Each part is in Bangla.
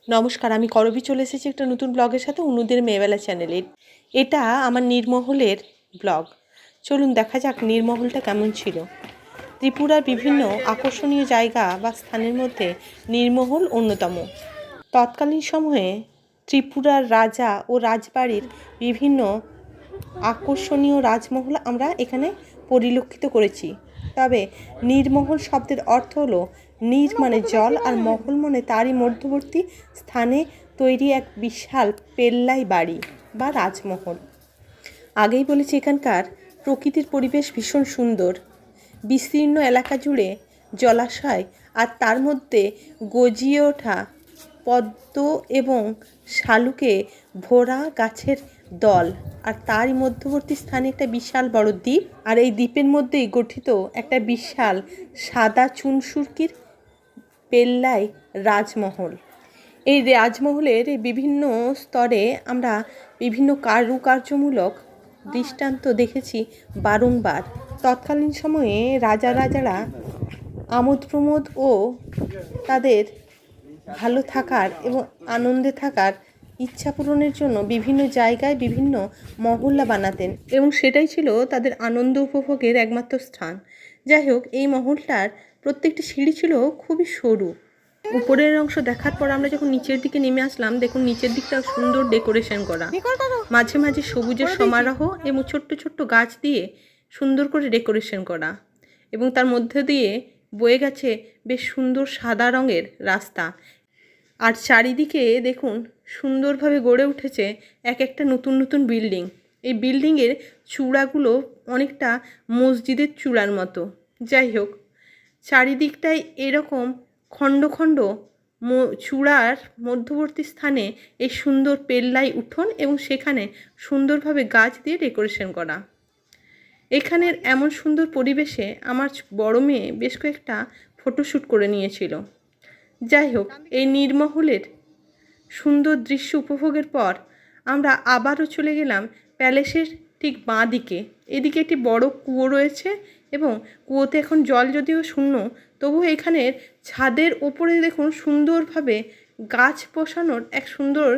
নমস্কার, আমি করবী চলে এসেছি একটা নতুন ব্লগের সাথে অনুদের মেয়েবেলা চ্যানেলে। এটা আমার নীরমহলের ব্লগ। চলুন দেখা যাক নীরমহলটা কেমন ছিল। ত্রিপুরার বিভিন্ন আকর্ষণীয় জায়গা বা স্থানের মধ্যে নীরমহল অন্যতম। তৎকালীন সময়ে ত্রিপুরার রাজা ও রাজবাড়ির বিভিন্ন আকর্ষণীয় রাজমহল আমরা এখানে পরিলক্ষিত করেছি। তবে নীরমহল শব্দের অর্থ হলো নীর মানে জল আর মহল মানে তারই মধ্যবর্তী স্থানে তৈরি এক বিশাল পেল্লাই বাড়ি বা রাজমহল। আগেই বলেছি এখানকার প্রকৃতির পরিবেশ ভীষণ সুন্দর। বিস্তীর্ণ এলাকা জুড়ে জলাশয় আর তার মধ্যে গজিয়ে ওঠা পদ্ম এবং শালুকে ভরা গাছের দল, আর তারই মধ্যবর্তী স্থানে একটা বিশাল বড় দ্বীপ, আর এই দ্বীপের মধ্যেই গঠিত একটা বিশাল সাদা চুনসুরকির পেল্লাই রাজমহল। এই রাজমহলের বিভিন্ন স্তরে আমরা বিভিন্ন কারুকার্যমূলক দৃষ্টান্ত দেখেছি বারংবার। তৎকালীন সময়ে রাজারা আমোদ প্রমোদ ও তাদের ভালো থাকার এবং আনন্দে থাকার ইচ্ছা পূরণের জন্য বিভিন্ন জায়গায় বিভিন্ন মহল্লা বানাতেন এবং সেটাই ছিল তাদের আনন্দ উপভোগের একমাত্র স্থান। যাই হোক, এই মহলটার প্রত্যেকটি সিঁড়ি ছিল খুবই সরু। উপরের অংশ দেখার পর আমরা যখন নিচের দিকে নেমে আসলাম, দেখুন নিচের দিকটা সুন্দর ডেকোরেশন করা, মাঝে মাঝে সবুজের সমারোহ এবং ছোট্ট ছোট্ট গাছ দিয়ে সুন্দর করে ডেকোরেশন করা, এবং তার মধ্যে দিয়ে বয়ে গেছে বেশ সুন্দর সাদা রঙের রাস্তা। আর চারিদিকে দেখুন সুন্দরভাবে গড়ে উঠেছে এক একটা নতুন নতুন বিল্ডিং। এই বিল্ডিংয়ের চূড়াগুলো অনেকটা মসজিদের চূড়ার মতো। যাই হোক, চারিদিকটাই এরকম খণ্ড খণ্ড চূড়ার মধ্যবর্তী স্থানে এই সুন্দর পেল্লাই উঠোন এবং সেখানে সুন্দরভাবে গাছ দিয়ে ডেকোরেশন করা। এখানের এমন সুন্দর পরিবেশে আমার বড় মেয়ে বেশ কয়েকটা ফটোশ্যুট করে নিয়েছিল। যাই হোক, এই নীরমহলের সুন্দর দৃশ্য উপভোগের পর আমরা আবারও চলে গেলাম প্যালেসের ঠিক বাঁ দিকে। এদিকে একটি বড় কুয়ো রয়েছে এবং কুয়োতে এখন জল যদিও শূন্য, তবুও এখানের ছাদের ওপরে দেখুন সুন্দরভাবে গাছ বসানোর এক সুন্দর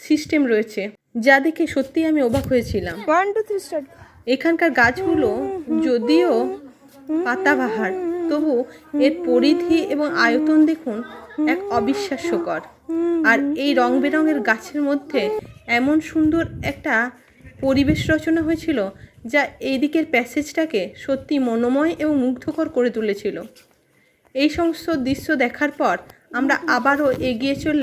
সিস্টেম রয়েছে, যা দেখে সত্যিই আমি অবাক হয়েছিলাম। এখানকার গাছগুলো যদিও পাতাবাহার, তবু এর পরিধি এবং আয়তন দেখুন এক অবিশ্বাস্যকর। আর এই রং বেরঙের গাছের মধ্যে এমন সুন্দর একটা পরিবেশ রচনা হয়েছিল যা এই দিকের প্যাসেজটাকে সত্যি মনোময় এবং মুগ্ধকর করে তুলেছিল। এই সমস্ত দৃশ্য দেখার পর আমরা আবারও এগিয়ে চললাম